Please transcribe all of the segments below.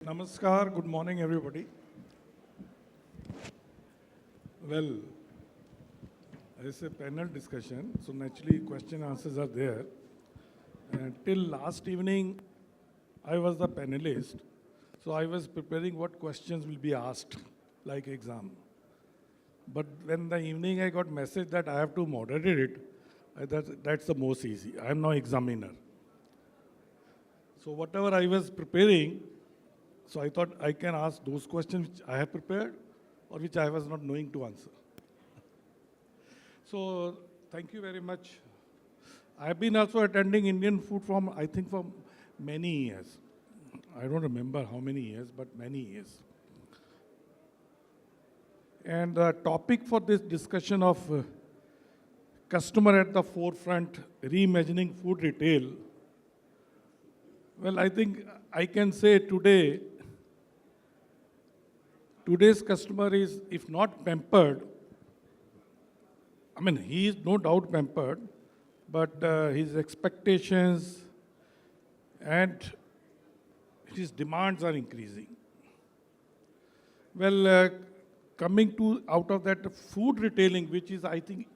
Namaskar, good morning everybody. Well, it's a panel discussion, so naturally question answers are there. Till last evening, I was the panelist, so I was preparing what questions will be asked, like exam. But when the evening I got message that I have to moderate it, that's the most easy. I am now examiner. So whatever I was preparing, so I thought I can ask those questions which I have prepared or which I was not knowing to answer. So thank you very much. I have been also attending Indian food from, I think, for many years. I don't remember how many years, but many years. And the topic for this discussion of customer at the forefront, reimagining food retail. Well, I think I can say today's customer is, if not pampered, I mean, he is no doubt pampered, but his expectations and his demands are increasing. Well, coming to out of that food retailing, which is, I think,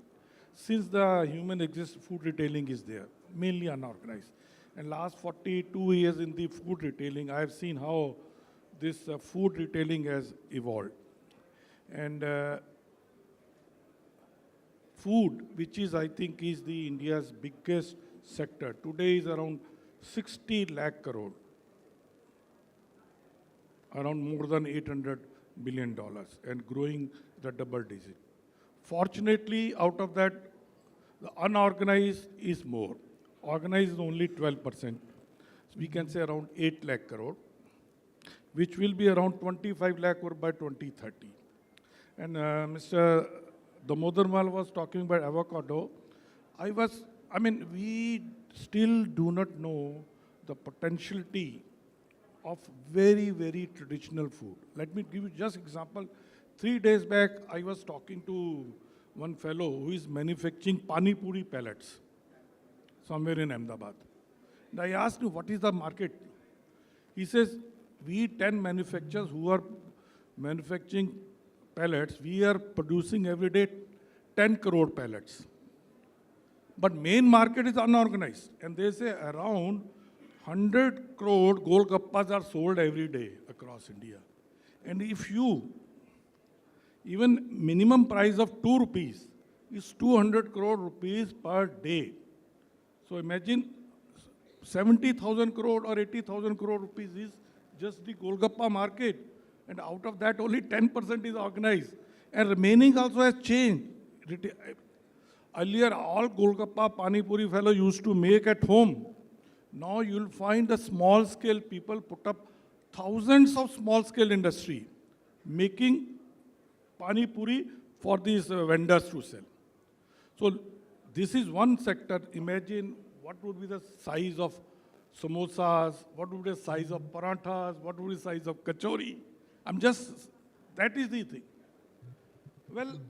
since the human exists, food retailing is there, mainly unorganized. And last 42 years in the food retailing, I have seen how this food retailing has evolved. And food, which is, I think, is the India's biggest sector, today is around 60 lakh crore, around more than $800 billion, and growing the double digit. Fortunately, out of that, the unorganized is more. Organized is only 12%. So we can say around 8 lakh crore, which will be around 25 lakh crore by 2030. And Mr. Damodarmal was talking about avocado. We still do not know the potentiality of very, very traditional food. Let me give you just example. 3 days back, I was talking to one fellow who is manufacturing pani puri pellets somewhere in Ahmedabad. And I asked him, what is the market? He says, we 10 manufacturers who are manufacturing pellets, we are producing every day 10 crore pellets. But main market is unorganized. And they say around 100 crore golgappas are sold every day across India. And if you, even minimum price of 2 rupees is 200 crore rupees per day. So imagine 70,000 crore or 80,000 crore rupees is just the golgappa market. And out of that, only 10% is organized. And remaining also has changed. Earlier, all golgappa, pani puri fellow used to make at home. Now you'll find the small scale people put up thousands of small scale industry making pani puri for these vendors to sell. So this is one sector. Imagine what would be the size of samosas, what would be the size of paranthas, what would be the size of kachori. That is the thing. Well,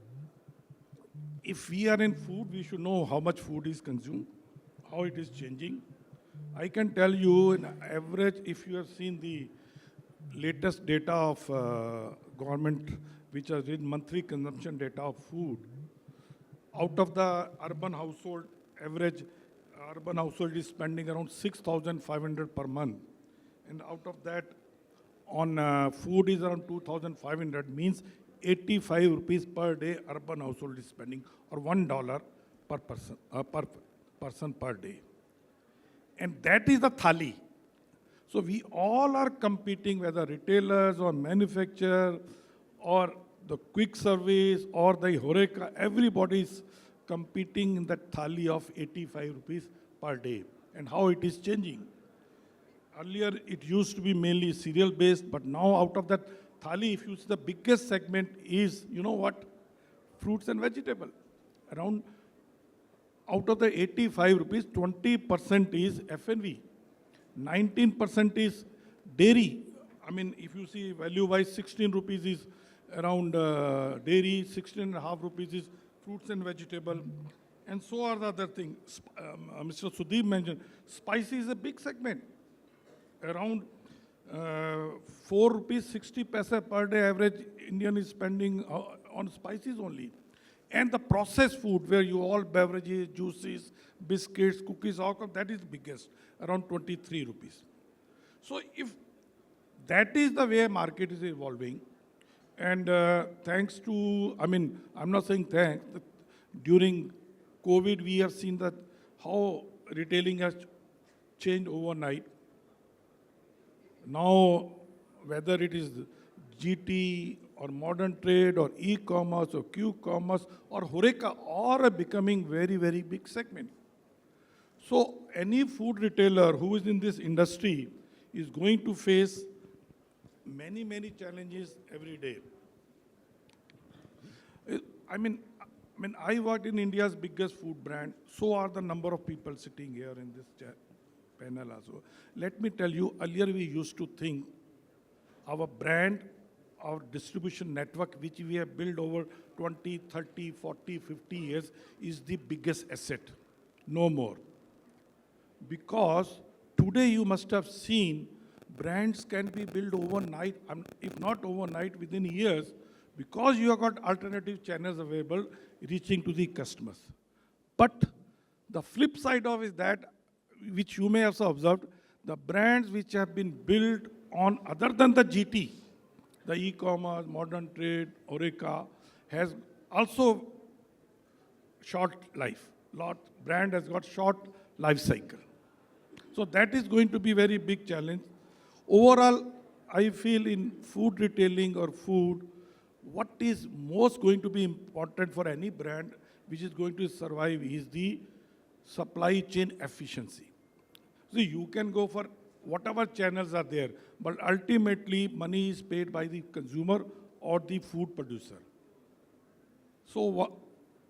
if we are in food, we should know how much food is consumed, how it is changing. I can tell you, in average, if you have seen the latest data of government, which is in monthly consumption data of food, out of the urban household, average urban household is spending around 6,500 per month. And out of that, on food is around 2,500, means 85 rupees per day urban household is spending, or $1 per person per day. And that is the thali. So we all are competing, whether retailers or manufacturer or the quick service or the horeca, everybody is competing in that thali of 85 rupees per day. And how it is changing. Earlier, it used to be mainly cereal based, but now out of that thali, if you see, the biggest segment is, you know what? Fruits and vegetable. Around, out of the 85 rupees, 20% is F&V. 19% is dairy. I mean, if you see value-wise, 16 rupees is around dairy, 16.5 rupees is fruits and vegetable. And so are the other things. Mr. Sudeep mentioned, spicy is a big segment. Around 4 rupees 60 paisa per day average Indian is spending on spices only. And the processed food where you all beverages, juices, biscuits, cookies, all that is biggest, around 23 rupees. So if that is the way market is evolving, and thanks to, I mean, I'm not saying thanks, during COVID we have seen that how retailing has changed overnight. Now, whether it is GT or modern trade or e-commerce or qcommerce or Horeca, all are becoming very, very big segment. So any food retailer who is in this industry is going to face many, many challenges every day. I worked in India's biggest food brand. So are the number of people sitting here in this panel also. Let me tell you, earlier we used to think our brand, our distribution network, which we have built over 20, 30, 40, 50 years, is the biggest asset. No more. Because today you must have seen brands can be built overnight, if not overnight, within years, because you have got alternative channels available reaching to the customers. But the flip side of is that, which you may also observed, the brands which have been built on other than the GT, the e-commerce, modern trade, Horeca, has also short life. Brand has got short life cycle. So that is going to be very big challenge. Overall, I feel in food retailing or food, what is most going to be important for any brand which is going to survive is the supply chain efficiency. So you can go for whatever channels are there, but ultimately money is paid by the consumer or the food producer. So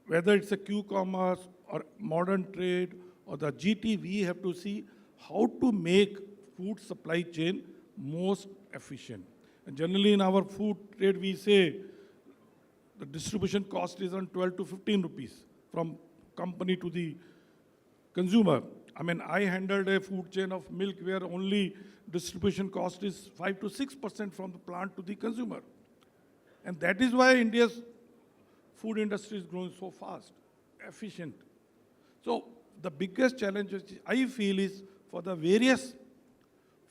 whether it's a qcommerce or modern trade or the GT, we have to see how to make food supply chain most efficient. And generally in our food trade, we say the distribution cost is on 12 to 15 rupees from company to the consumer. I handled a food chain of milk where only distribution cost is 5 to 6% from the plant to the consumer. And that is why India's food industry is growing so fast, efficient. So the biggest challenge which I feel is for the various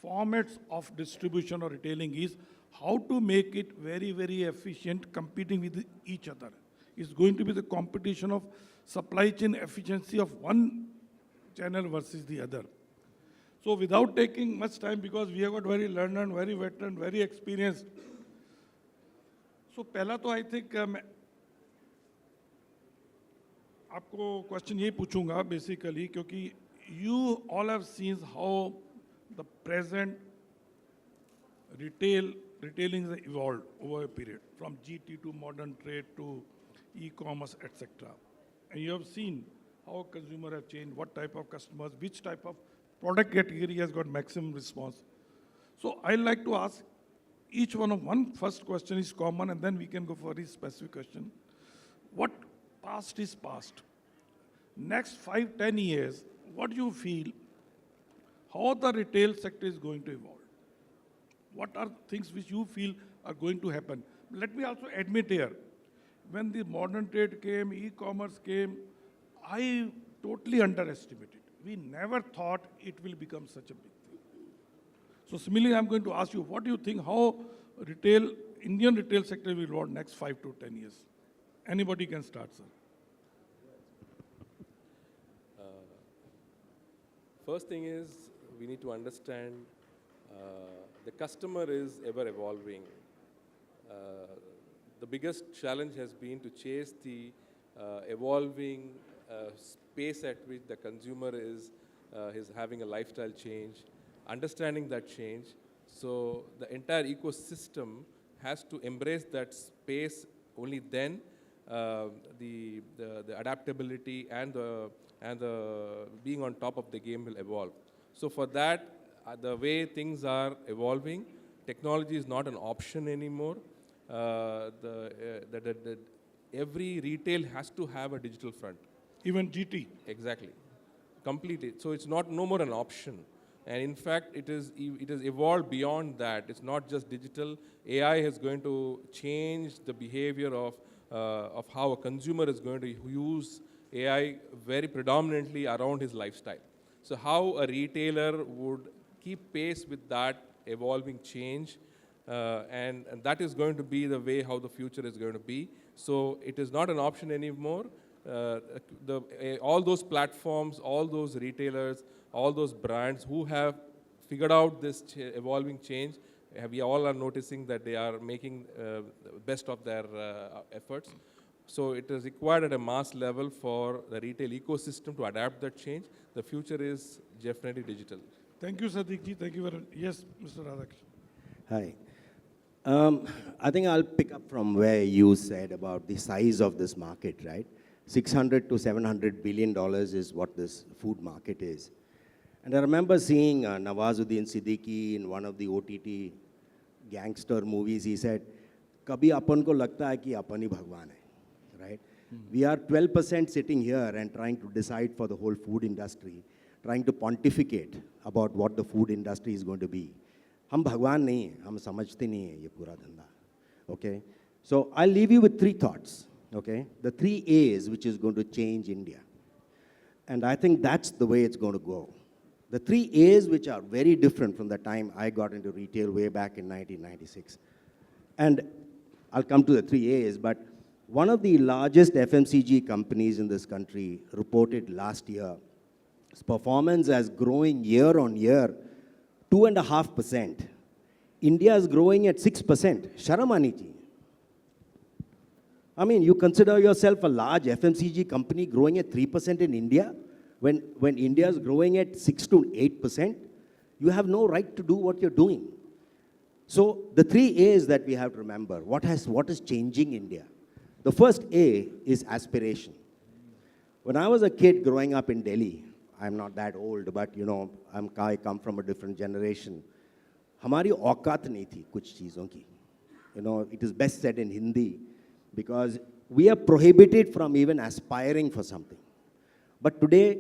formats of distribution or retailing is how to make it very, very efficient, competing with each other. It's going to be the competition of supply chain efficiency of one channel versus the other. So without taking much time, because we have got very learned, very veteran, very experienced. So पहला तो I think मैं आपको question ये पूछूंगा basically, क्योंकि you all have seen how the present retailing has evolved over a period, from GT to modern trade to e-commerce, etc. And you have seen how consumer have changed, what type of customers, which type of product category has got maximum response. So I'd like to ask each one first question is common, and then we can go for a specific question. What past is past. Next 5, 10 years, what do you feel, how the retail sector is going to evolve? What are things which you feel are going to happen? Let me also admit here, when the modern trade came, e-commerce came, I totally underestimated. We never thought it will become such a big thing. So similarly, I'm going to ask you, what do you think, how Indian retail sector will evolve next 5 to 10 years? Anybody can start, sir. First thing is, we need to understand the customer is ever evolving. The biggest challenge has been to chase the evolving space at which the consumer is having a lifestyle change, understanding that change. So the entire ecosystem has to embrace that space. Only then the adaptability and the being on top of the game will evolve. So for that, the way things are evolving, technology is not an option anymore. Every retail has to have a digital front. Even GT. Exactly. Completely. So it's no more an option. And in fact, it is evolved beyond that. It's not just digital. AI is going to change the behavior of how a consumer is going to use AI very predominantly around his lifestyle. So how a retailer would keep pace with that evolving change, and that is going to be the way how the future is going to be. So it is not an option anymore. All those platforms, all those retailers, all those brands who have figured out this evolving change, we all are noticing that they are making the best of their efforts. So it is required at a mass level for the retail ecosystem to adapt that change. The future is definitely digital. Thank you, Sadiq ji. Thank you very much. Yes, Mr. Radhakrishnan. Hi. I think I'll pick up from where you said about the size of this market, right? 600 to 700 billion dollars is what this food market is. And I remember seeing Nawazuddin Siddiqui in one of the OTT gangster movies. He said, "Kabhi apan ko lagta hai ki apan hi Bhagwan hai," right? We are 12% sitting here and trying to decide for the whole food industry, trying to pontificate about what the food industry is going to be. हम भगवान नहीं हैं, हम समझते नहीं हैं ये पूरा धंधा. Okay? So I'll leave you with 3 thoughts. Okay? The 3 A's which is going to change India. And I think that's the way it's going to go. The 3 A's which are very different from the time I got into retail way back in 1996. And I'll come to the 3 A's, but one of the largest FMCG companies in this country reported last year its performance as growing year on year 2.5%. India is growing at 6%. Sharam aani chahiye. I mean, you consider yourself a large FMCG company growing at 3% in India, when India is growing at 6 to 8%, you have no right to do what you're doing. So the 3 A's that we have to remember, what is changing India? The first A is aspiration. When I was a kid growing up in Delhi, I'm not that old, but you know, I come from a different generation. हमारी औकात नहीं थी कुछ चीज़ों की. You know, it is best said in Hindi, because we are prohibited from even aspiring for something. But today,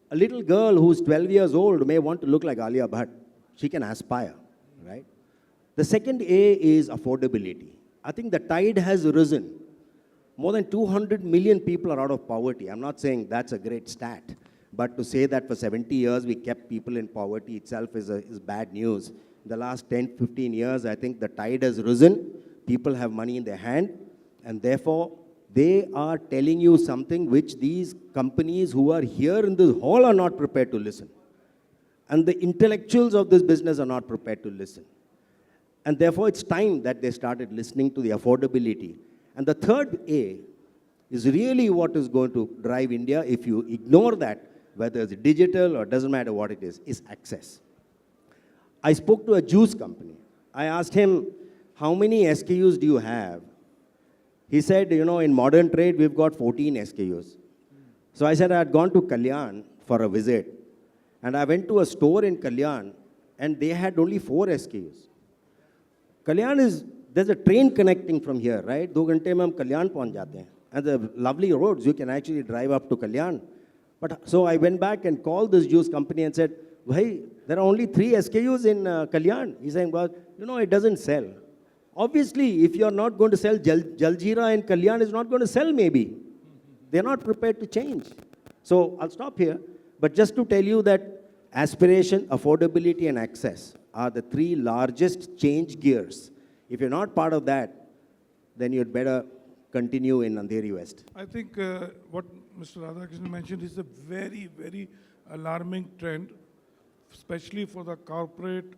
a little girl who's 12 years old may want to look like Alia Bhatt. She can aspire, right? The second A is affordability. I think the tide has risen. More than 200 million people are out of poverty. I'm not saying that's a great stat, but to say that for 70 years we kept people in poverty itself is bad news. In the last 10, 15 years, I think the tide has risen. People have money in their hand, and therefore, they are telling you something which these companies who are here in this hall are not prepared to listen. And the intellectuals of this business are not prepared to listen. And therefore, it's time that they started listening to the affordability. And the third A is really what is going to drive India, if you ignore that, whether it's digital or doesn't matter what it is access. I spoke to a juice company. I asked him, how many SKUs do you have? He said, you know, in modern trade, we've got 14 SKUs. So I said I had gone to Kalyan for a visit. And I went to a store in Kalyan, and they had only 4 SKUs. Kalyan is, there's a train connecting from here, right? 2 घंटे में हम कल्याण पहुंच जाते हैं. And the lovely roads, you can actually drive up to Kalyan. But so I went back and called this juice company and said, "Bhai, there are only 3 SKUs in Kalyan." He's saying, well, you know, it doesn't sell. Obviously, if you're not going to sell Jaljeera in Kalyan, it's not going to sell maybe. They're not prepared to change. So I'll stop here. But just to tell you that aspiration, affordability, and access are the 3 largest change gears. If you're not part of that, then you'd better continue in Andheri West. I think what Mr. Radhakrishnan mentioned is a very, very alarming trend, especially for the corporate,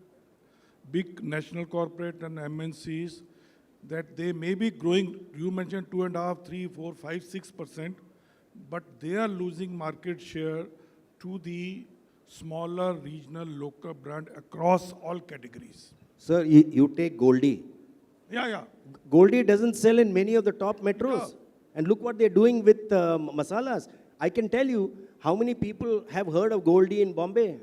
big national corporate and MNCs, that they may be growing, you mentioned 2.5%, 3%, 4%, 5%, 6%, but they are losing market share to the smaller regional local brand across all categories. Sir, you take Goldie. Yeah. Goldie doesn't sell in many of the top metros. Yeah. And look what they're doing with masalas. I can tell you how many people have heard of Goldie in Bombay.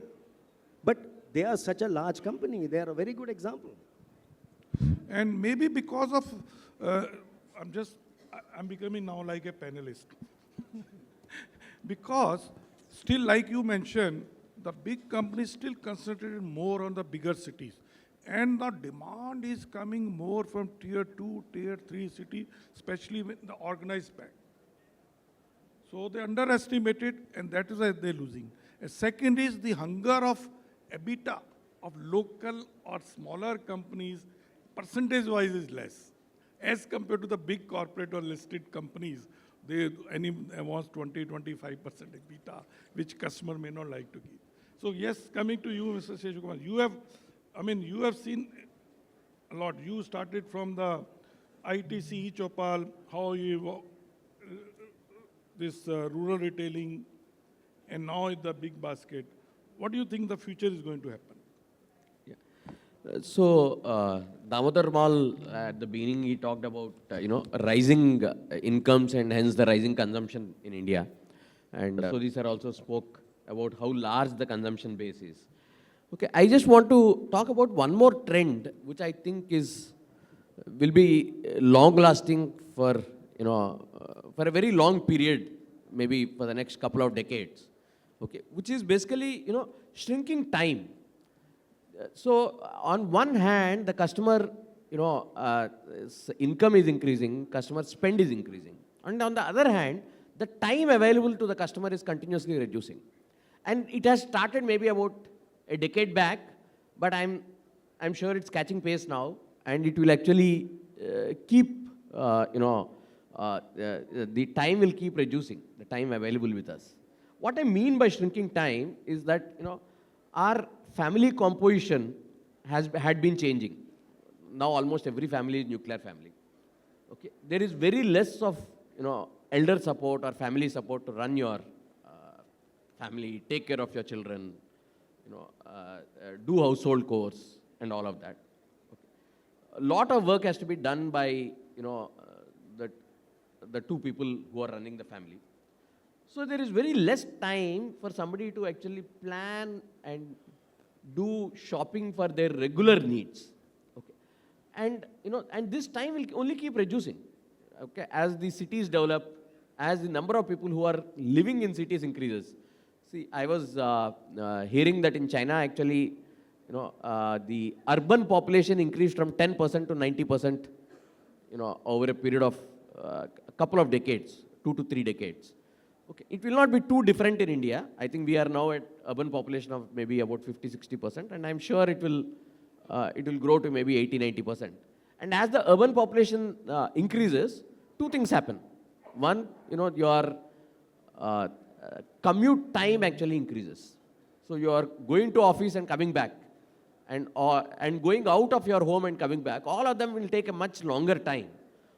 But they are such a large company. They are a very good example. And maybe because of, I'm becoming now like a panelist. Because still, like you mentioned, the big companies still concentrated more on the bigger cities. And the demand is coming more from tier 2, tier 3 city, especially with the organized pack. So they underestimated, and that is why they're losing. A second is the hunger of EBITDA of local or smaller companies, percentage-wise is less. As compared to the big corporate or listed companies, they wants 20, 25% EBITDA, which customer may not like to give. So yes, coming to you, Mr. Seshakumar, you have seen a lot. You started from the ITC, Chopal, how you this rural retailing, and now the big basket. What do you think the future is going to happen? Damodar Mal, at the beginning, he talked about, rising incomes and hence the rising consumption in India. And Sodhi sir also spoke about how large the consumption base is. Okay, I just want to talk about one more trend, which I think will be long-lasting for, for a very long period, maybe for the next couple of decades. Okay, which is basically, shrinking time. So on one hand, the customer, income is increasing, customer spend is increasing. And on the other hand, the time available to the customer is continuously reducing. And it has started maybe about a decade back, but I'm sure it's catching pace now, and it will actually keep, the time will keep reducing, the time available with us. What I mean by shrinking time is that, our family composition had been changing. Now almost every family is nuclear family. Okay, there is very less of elder support or family support to run your family, take care of your children, do household chores and all of that. Okay. A lot of work has to be done by the two people who are running the family. So there is very less time for somebody to actually plan and do shopping for their regular needs. Okay. And this time will only keep reducing. Okay, as the cities develop, as the number of people who are living in cities increases. See, I was hearing that in China, actually, the urban population increased from 10% to 90%, over a period of a couple of decades, 2 to 3 decades. Okay, it will not be too different in India. I think we are now at urban population of maybe about 50-60%, and I'm sure it will grow to maybe 80-90%. And as the urban population increases, two things happen. One, your commute time actually increases. So you are going to office and coming back, and going out of your home and coming back. All of them will take a much longer time.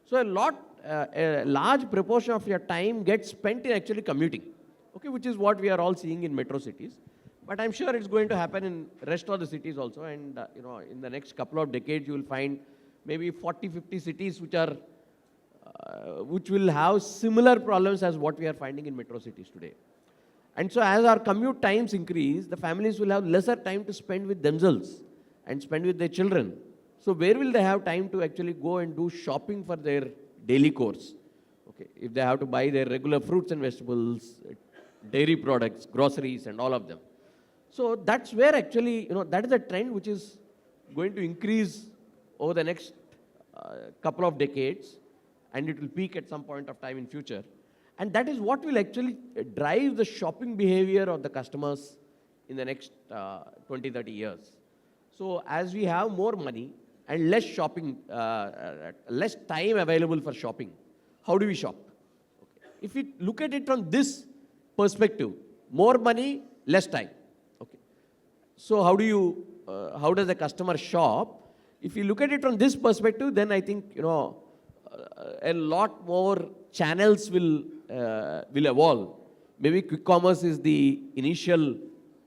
So a large proportion of your time gets spent in actually commuting. Okay, which is what we are all seeing in metro cities. But I'm sure it's going to happen in rest of the cities also. And in the next couple of decades, you will find maybe 40-50 cities which will have similar problems as what we are finding in metro cities today. And so as our commute times increase, the families will have lesser time to spend with themselves and spend with their children. So where will they have time to actually go and do shopping for their daily course? Okay, if they have to buy their regular fruits and vegetables, dairy products, groceries, and all of them. So that's where actually, that is a trend which is going to increase over the next couple of decades, and it will peak at some point of time in future. And that is what will actually drive the shopping behavior of the customers in the next 20-30 years. So as we have more money and less shopping, less time available for shopping, how do we shop? Okay. If we look at it from this perspective, more money, less time. Okay. So how does the customer shop? If you look at it from this perspective, then I think, a lot more channels will evolve. Maybe quick commerce is the initial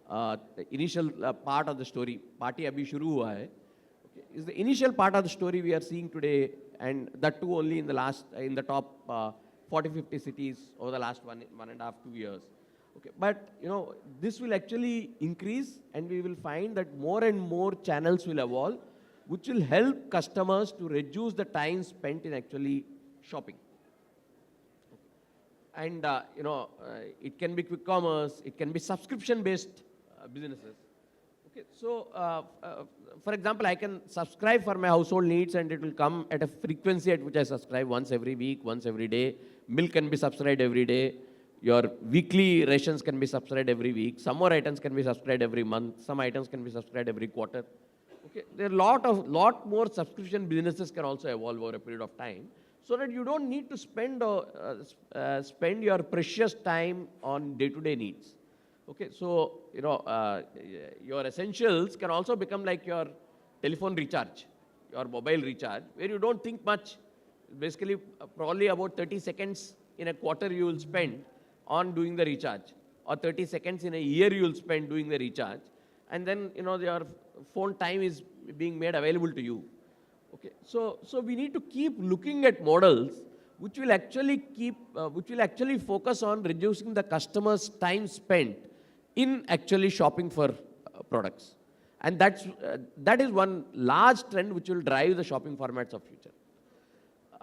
part of the story. Party abhi shuru hua hai. Okay. Is the initial part of the story we are seeing today, and that too only in the top 40-50 cities over the last 1.5-2 years. Okay. But this will actually increase, and we will find that more and more channels will evolve, which will help customers to reduce the time spent in actually shopping. And it can be quick commerce, it can be subscription-based businesses. Okay, so for example, I can subscribe for my household needs and it will come at a frequency at which I subscribe once every week, once every day. Milk can be subscribed every day. Your weekly rations can be subscribed every week. Some more items can be subscribed every month. Some items can be subscribed every quarter. Okay, there are lot more subscription businesses can also evolve over a period of time, so that you don't need to spend your precious time on day-to-day needs. Okay, so your essentials can also become like your telephone recharge, your mobile recharge, where you don't think much. Basically, probably about 30 seconds in a quarter you will spend on doing the recharge, or 30 seconds in a year you will spend doing the recharge, and then your phone time is being made available to you. Okay, so we need to keep looking at models which will actually focus on reducing the customer's time spent in actually shopping for products, and that is one large trend which will drive the shopping formats of future.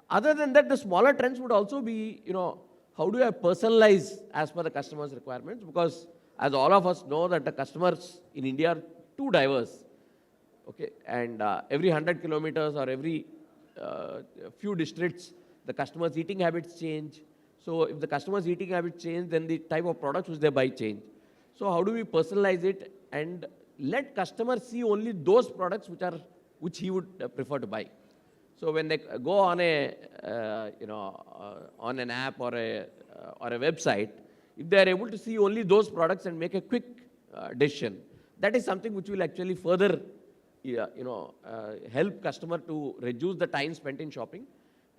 Other than that, the smaller trends would also be, how do I personalize as per the customer's requirements? Because as all of us know that the customers in India are too diverse. Okay, and every 100 kilometers or every few districts, the customer's eating habits change. So if the customer's eating habits change, then the type of products which they buy change. So how do we personalize it and let customers see only those products which he would prefer to buy? So when they go on on an app or a website, if they are able to see only those products and make a quick decision, that is something which will actually further help customer to reduce the time spent in shopping,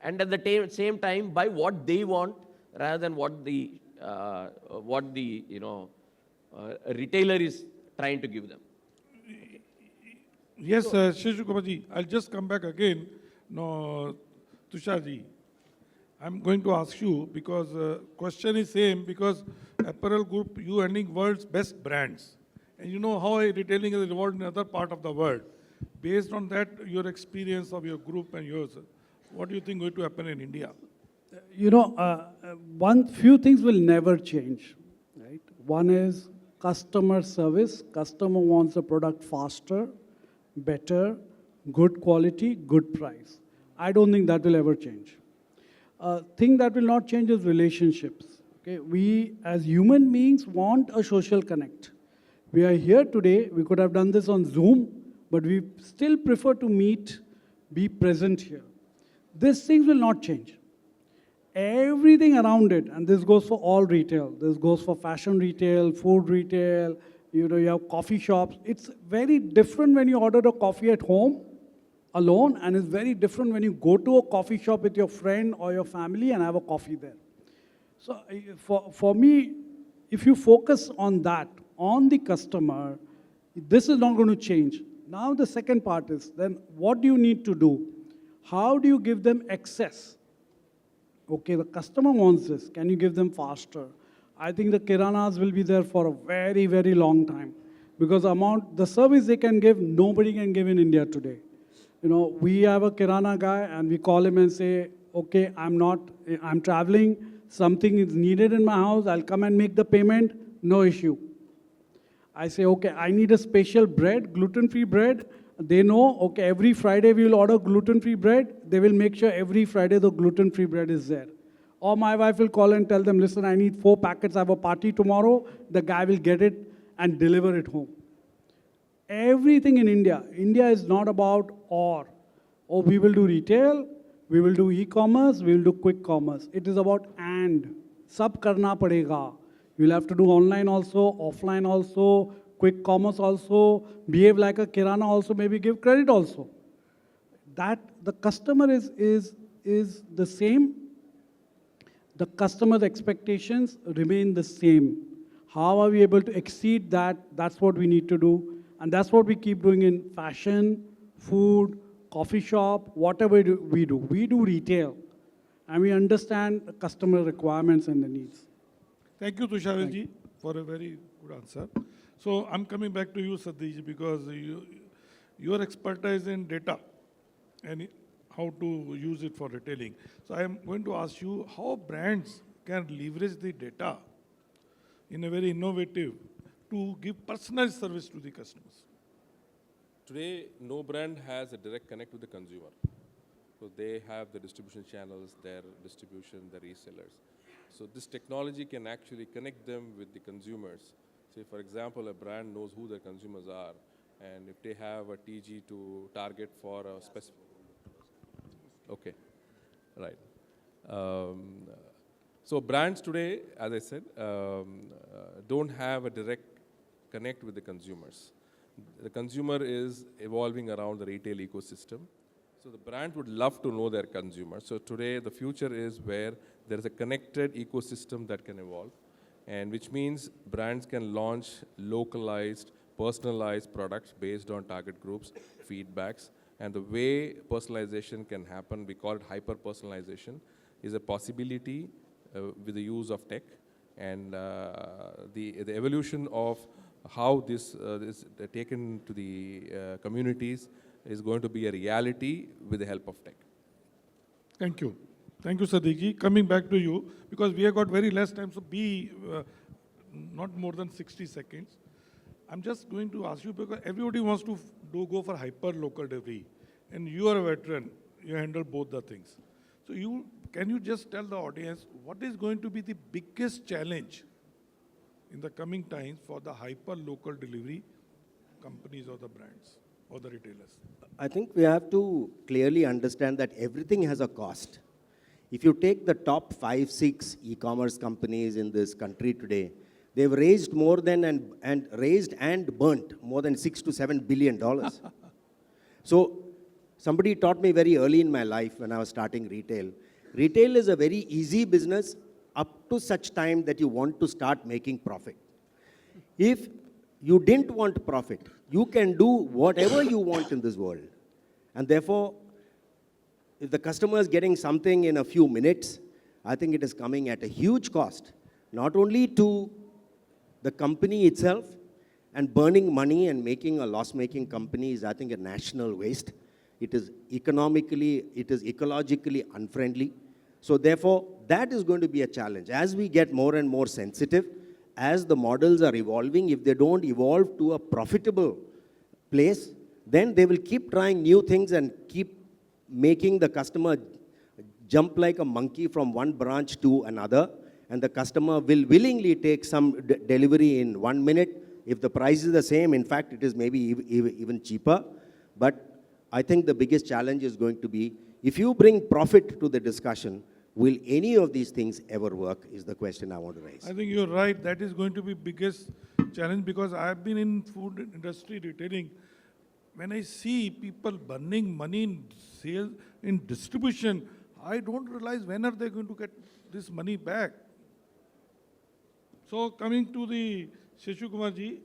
and at the same time buy what they want rather than what the retailer is trying to give them. Yes, Shiju Kumarji, I'll just come back again. No, Tusharji, I'm going to ask you because question is same, because apparel group, you ending world's best brands. And you know how retailing is evolved in other part of the world. Based on that, your experience of your group and yours, what do you think going to happen in India? Few things will never change, right? One is customer service. Customer wants the product faster, better, good quality, good price. I don't think that will ever change. Thing that will not change is relationships. Okay, we as human beings want a social connect. We are here today. We could have done this on Zoom, but we still prefer to meet, be present here. These things will not change. Everything around it, and this goes for all retail. This goes for fashion retail, food retail. You have coffee shops. It's very different when you order a coffee at home alone, and it's very different when you go to a coffee shop with your friend or your family and have a coffee there. So for me, if you focus on that, on the customer, this is not going to change. Now the second part is, then what do you need to do? How do you give them access? Okay, the customer wants this. Can you give them faster? I think the kiranas will be there for a very, very long time, because the service they can give, nobody can give in India today. We have a kirana guy and we call him and say, okay, I'm traveling, something is needed in my house, I'll come and make the payment, no issue. I say, okay, I need a special bread, gluten-free bread. They know, okay, every Friday we will order gluten-free bread. They will make sure every Friday the gluten-free bread is there. Or my wife will call and tell them, listen, I need 4 packets, I have a party tomorrow. The guy will get it and deliver it home. Everything in India is not about we will do retail, we will do e-commerce, we will do quick commerce. It is about and. Sab karna padega. You'll have to do online also, offline also, quick commerce also, behave like a kirana also, maybe give credit also. That the customer is the same. The customer's expectations remain the same. How are we able to exceed that? That's what we need to do. And that's what we keep doing in fashion, food, coffee shop, whatever we do. We do retail. And we understand the customer requirements and the needs. Thank you, Tusharji, for a very good answer. So I'm coming back to you, Satish, because your expertise in data and how to use it for retailing. So I am going to ask you how brands can leverage the data in a very innovative to give personalized service to the customers. Today, no brand has a direct connect with the consumer. So they have the distribution channels, their distribution, the resellers. So this technology can actually connect them with the consumers. Say, for example, a brand knows who their consumers are, and if they have a TG to target for a specific... Okay, right. So brands today, as I said, don't have a direct connect with the consumers. The consumer is evolving around the retail ecosystem. So the brand would love to know their consumer. So today, the future is where there is a connected ecosystem that can evolve, and which means brands can launch localized, personalized products based on target groups, feedbacks, and the way personalization can happen, we call it hyper-personalization, is a possibility with the use of tech, and the evolution of how this is taken to the communities is going to be a reality with the help of tech. Thank you. Thank you, Sadiqji. Coming back to you, because we have got very less time, so be not more than 60 seconds. I'm just going to ask you, because everybody wants to go for hyper-local delivery, and you are a veteran, you handle both the things. So can you just tell the audience what is going to be the biggest challenge in the coming times for the hyper-local delivery companies or the brands or the retailers? I think we have to clearly understand that everything has a cost. If you take the top 5, 6 e-commerce companies in this country today, they've raised more than and raised and burnt more than $6 to $7 billion. So somebody taught me very early in my life when I was starting retail. Retail is a very easy business up to such time that you want to start making profit. If you didn't want profit, you can do whatever you want in this world. And therefore, if the customer is getting something in a few minutes, I think it is coming at a huge cost, not only to the company itself, and burning money and making a loss-making company is, I think, a national waste. It is economically, it is ecologically unfriendly. So therefore, that is going to be a challenge. As we get more and more sensitive, as the models are evolving, if they don't evolve to a profitable place, then they will keep trying new things and keep making the customer jump like a monkey from one branch to another, and the customer will willingly take some delivery in 1 minute. If the price is the same, in fact, it is maybe even cheaper. But I think the biggest challenge is going to be, if you bring profit to the discussion, will any of these things ever work, is the question I want to raise. I think you're right. That is going to be biggest challenge, because I have been in food industry retailing. When I see people burning money in sales, in distribution, I don't realize when are they going to get this money back. So coming to the Sheshu Kumar ji,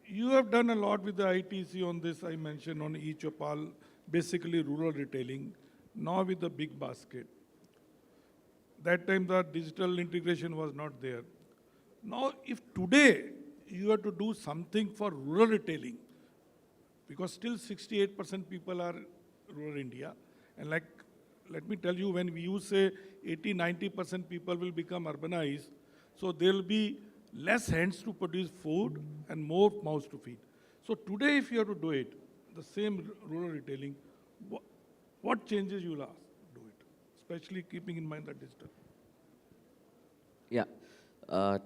you have done a lot with the ITC on this, I mentioned on e-Chopal, basically rural retailing, now with the big basket. That time the digital integration was not there. Now if today you have to do something for rural retailing, because still 68% people are rural India, and like, let me tell you, when you say 80-90% people will become urbanized, so there will be less hands to produce food and more mouths to feed. So today, if you have to do it, the same rural retailing, what changes you will do it, especially keeping in mind the digital? Yeah. A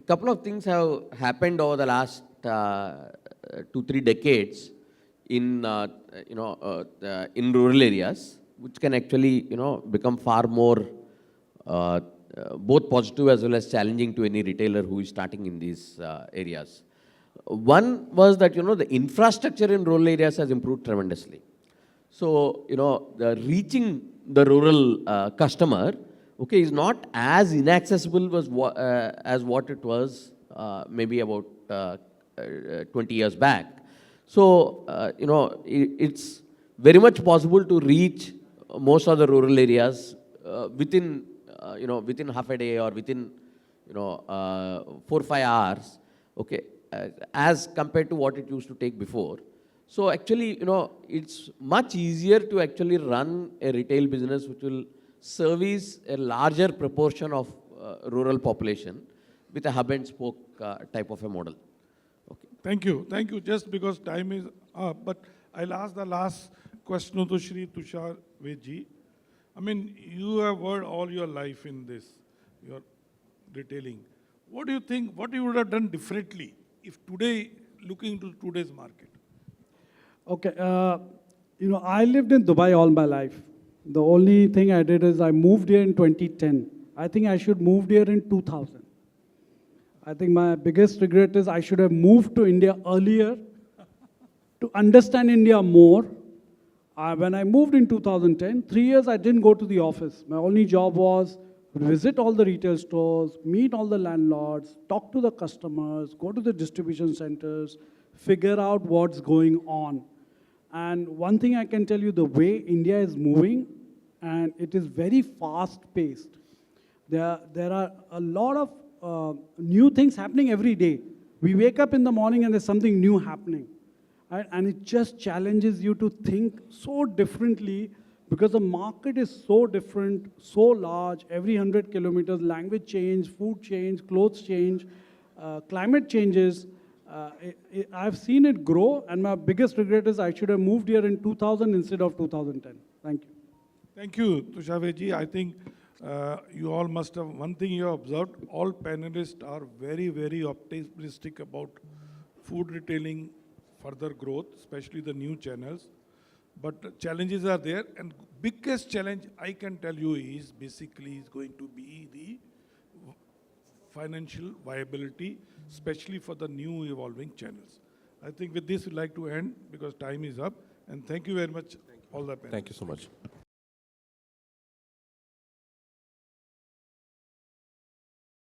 couple of things have happened over the last 2-3 decades in in rural areas, which can actually become far more both positive as well as challenging to any retailer who is starting in these areas. One was that the infrastructure in rural areas has improved tremendously. So the reaching the rural customer, okay, is not as inaccessible as what it was maybe about 20 years back. So it's very much possible to reach most of the rural areas within within half a day or within 4-5 hours, okay, as compared to what it used to take before. So actually, it's much easier to actually run a retail business which will service a larger proportion of rural population with a hub and spoke type of a model. Okay. Thank you. Thank you. Just because time is up, but I'll ask the last question to Shri Tushar Vedji. I mean, you have worked all your life in this, your retailing. What do you think, what you would have done differently if today, looking to today's market? Okay, I lived in Dubai all my life. The only thing I did is I moved here in 2010. I think I should moved here in 2000. I think my biggest regret is I should have moved to India earlier to understand India more. When I moved in 2010, 3 years I didn't go to the office. My only job was visit all the retail stores, meet all the landlords, talk to the customers, go to the distribution centers, figure out what's going on. And one thing I can tell you, the way India is moving, and it is very fast-paced. There are a lot of new things happening every day. We wake up in the morning and there's something new happening. Right? And it just challenges you to think so differently because the market is so different, so large, every 100 kilometers, language change, food change, clothes change, climate changes. I've seen it grow, and my biggest regret is I should have moved here in 2000 instead of 2010. Thank you. Thank you, Tushaveji. I think you all must have, one thing you have observed, all panelists are very, very optimistic about food retailing further growth, especially the new channels. But challenges are there, and biggest challenge I can tell you is basically is going to be the financial viability, especially for the new evolving channels. I think with this we'd like to end because time is up, and thank you very much, all the panelists. Thank you so much.